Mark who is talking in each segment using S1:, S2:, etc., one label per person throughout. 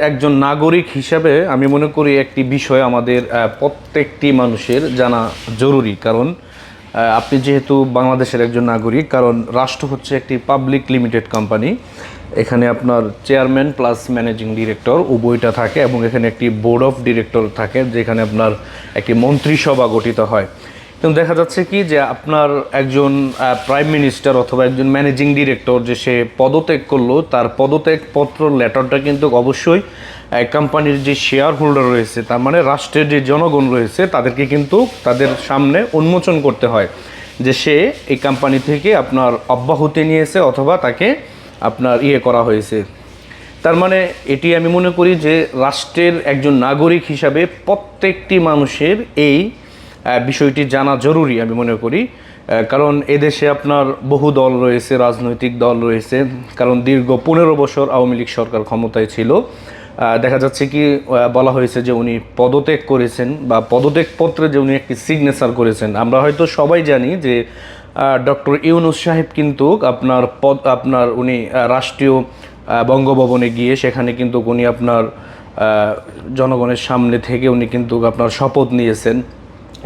S1: একজন নাগরিক হিসাবে আমি মনে করি একটি বিষয় আমাদের প্রত্যেকটি মানুষের জানা জরুরি। কারণ আপনি যেহেতু বাংলাদেশের একজন নাগরিক, কারণ রাষ্ট্র হচ্ছে একটি পাবলিক লিমিটেড কোম্পানি। এখানে আপনার চেয়ারম্যান প্লাস ম্যানেজিং ডিরেক্টর উভয়টা থাকে এবং এখানে একটি বোর্ড অফ ডিরেক্টর থাকে, যেখানে আপনার একটি মন্ত্রিসভা গঠিত হয়। কিন্তু দেখা যাচ্ছে কি যে আপনার একজন প্রাইম মিনিস্টার অথবা একজন ম্যানেজিং ডিরেক্টর যে সে পদত্যাগ করলো, তার পদত্যাগপত্র লেটারটা কিন্তু অবশ্যই কোম্পানির যে শেয়ার হোল্ডার রয়েছে, তার মানে রাষ্ট্রের যে জনগণ রয়েছে, তাদেরকে কিন্তু তাদের সামনে উন্মোচন করতে হয় যে সে এই কোম্পানি থেকে আপনার অব্যাহতি নিয়েছে অথবা তাকে আপনার করা হয়েছে। তার মানে এটি আমি মনে করি যে রাষ্ট্রের একজন নাগরিক হিসাবে প্রত্যেকটি মানুষের এই বিষয়টি জানা জরুরি আমি মনে করি। কারণ এদেশে আপনার বহু দল রয়েছে, রাজনৈতিক দল রয়েছে। কারণ দীর্ঘ 15 বছর আওয়ামী লীগ সরকার ক্ষমতায় ছিল। দেখা যাচ্ছে কি বলা হয়েছে যে উনি পদত্যাগ করেছেন বা পদত্যাগপত্রে যে উনি একটি সিগনেচার করেছেন। আমরা হয়তো সবাই জানি যে ডক্টর ইউনূস সাহেব কিন্তু আপনার উনি রাষ্ট্রীয় বঙ্গভবনে গিয়ে সেখানে কিন্তু উনি আপনার জনগণের সামনে থেকে উনি কিন্তু আপনার শপথ নিয়েছেন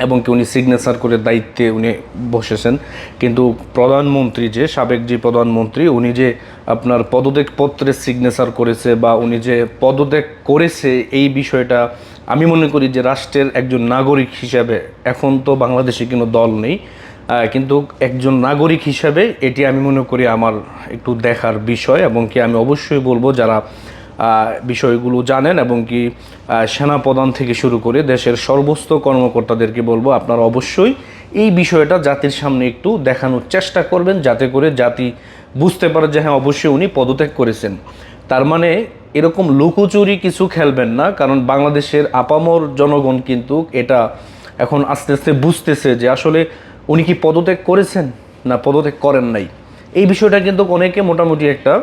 S1: এবং কি উনি সিগনেচার করে দায়িত্বে উনি বসেছেন। কিন্তু প্রধানমন্ত্রী যে সাবেক যে প্রধানমন্ত্রী, উনি যে আপনার পদত্যাগপত্রে সিগনেচার করেছে বা উনি যে পদত্যাগ করেছে, এই বিষয়টা আমি মনে করি যে রাষ্ট্রের একজন নাগরিক হিসাবে, এখন তো বাংলাদেশে কোনো দল নেই, কিন্তু একজন নাগরিক হিসাবে এটি আমি মনে করি আমার একটু দেখার বিষয়। এবং কি আমি অবশ্যই বলবো যারা বিষয়গুলো জানেন এবং কি সেনাপ্রধান থেকে শুরু করে দেশের সর্বোচ্চ কর্মকর্তাদেরকে বলবো আপনারা অবশ্যই এই বিষয়টা জাতির সামনে একটু দেখানোর চেষ্টা করবেন, যাতে করে জাতি বুঝতে পারে যে হ্যাঁ অবশ্যই উনি পদত্যাগ করেছেন। তার মানে এরকম লুকোচুরি কিছু খেলবেন না, কারণ বাংলাদেশের আপামর জনগণ কিন্তু এটা এখন আস্তে আস্তে বুঝতেছে যে আসলে উনি কি পদত্যাগ করেছেন না পদত্যাগ করেন নাই। এই বিষয়টা কিন্তু অনেকে মোটামুটি একটা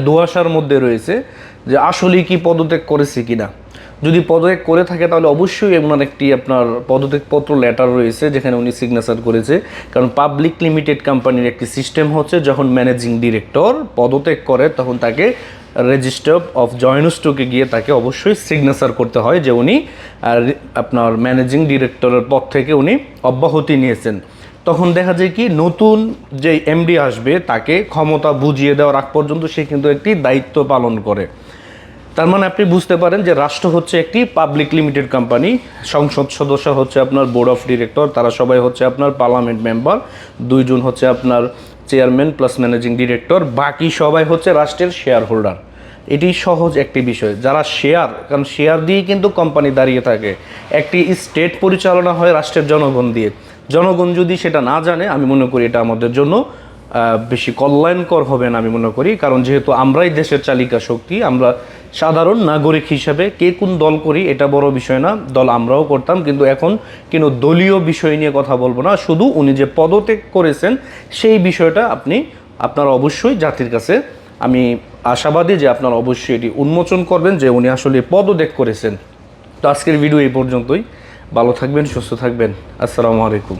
S1: দোয়াশার মধ্যে রয়েছে যে আসলেই কি পদত্যাগ করেছে কিনা। যদি পদত্যাগ করে থাকে তাহলে অবশ্যই এমন একটি আপনার পদত্যাগপত্র লেটার রয়েছে যেখানে উনি সিগনেচার করেছে। কারণ পাবলিক লিমিটেড কোম্পানির একটি সিস্টেম হচ্ছে, যখন ম্যানেজিং ডিরেক্টর পদত্যাগ করে তখন তাকে রেজিস্টার অফ জয়েন্ট স্টকে গিয়ে তাকে অবশ্যই সিগনেচার করতে হয় যে উনি আপনার ম্যানেজিং ডিরেক্টরের পদ থেকে উনি অব্যাহতি নিয়েছেন। তখন দেখা যায় কি নতুন যে এমডি আসবে তাকে ক্ষমতা বুঝিয়ে দেওয়ার আগ পর্যন্ত সে কিন্তু একটি দায়িত্ব পালন করে। তার মানে আপনি বুঝতে পারেন যে রাষ্ট্র হচ্ছে একটি পাবলিক লিমিটেড কোম্পানি। সংসদ সদস্য হচ্ছে আপনার বোর্ড অফ ডিরেক্টর, তারা সবাই হচ্ছে আপনার পার্লামেন্ট মেম্বার, 2 জন হচ্ছে আপনার চেয়ারম্যান প্লাস ম্যানেজিং ডিরেক্টর, বাকি সবাই হচ্ছে রাষ্ট্রের শেয়ার হোল্ডার। এটি সহজ একটি বিষয়। যারা শেয়ার, কারণ শেয়ার দিয়েই কিন্তু কোম্পানি দাঁড়িয়ে থাকে। একটি স্টেট পরিচালনা হয় রাষ্ট্রের জনগণ দিয়ে। জনগণ যদি সেটা না জানে, আমি মনে করি এটা আমাদের জন্য বেশি কল্যাণকর হবে না আমি মনে করি। কারণ যেহেতু আমরাই দেশের চালিকা শক্তি, আমরা সাধারণ নাগরিক হিসাবে কে কোন দল করি এটা বড় বিষয় না, দল আমরাও করতাম, কিন্তু এখন কিন্তু দলীয় বিষয় নিয়ে কথা বলবো না। শুধু উনি যে পদত্যাগ করেছেন সেই বিষয়টা আপনারা অবশ্যই জাতির কাছে, আমি আশাবাদী যে আপনারা অবশ্যই এটি উন্মোচন করবেন যে উনি আসলে পদত্যাগ করেছেন। তো আজকের ভিডিও এই পর্যন্তই। ভালো থাকবেন, সুস্থ থাকবেন। আসসালামু আলাইকুম।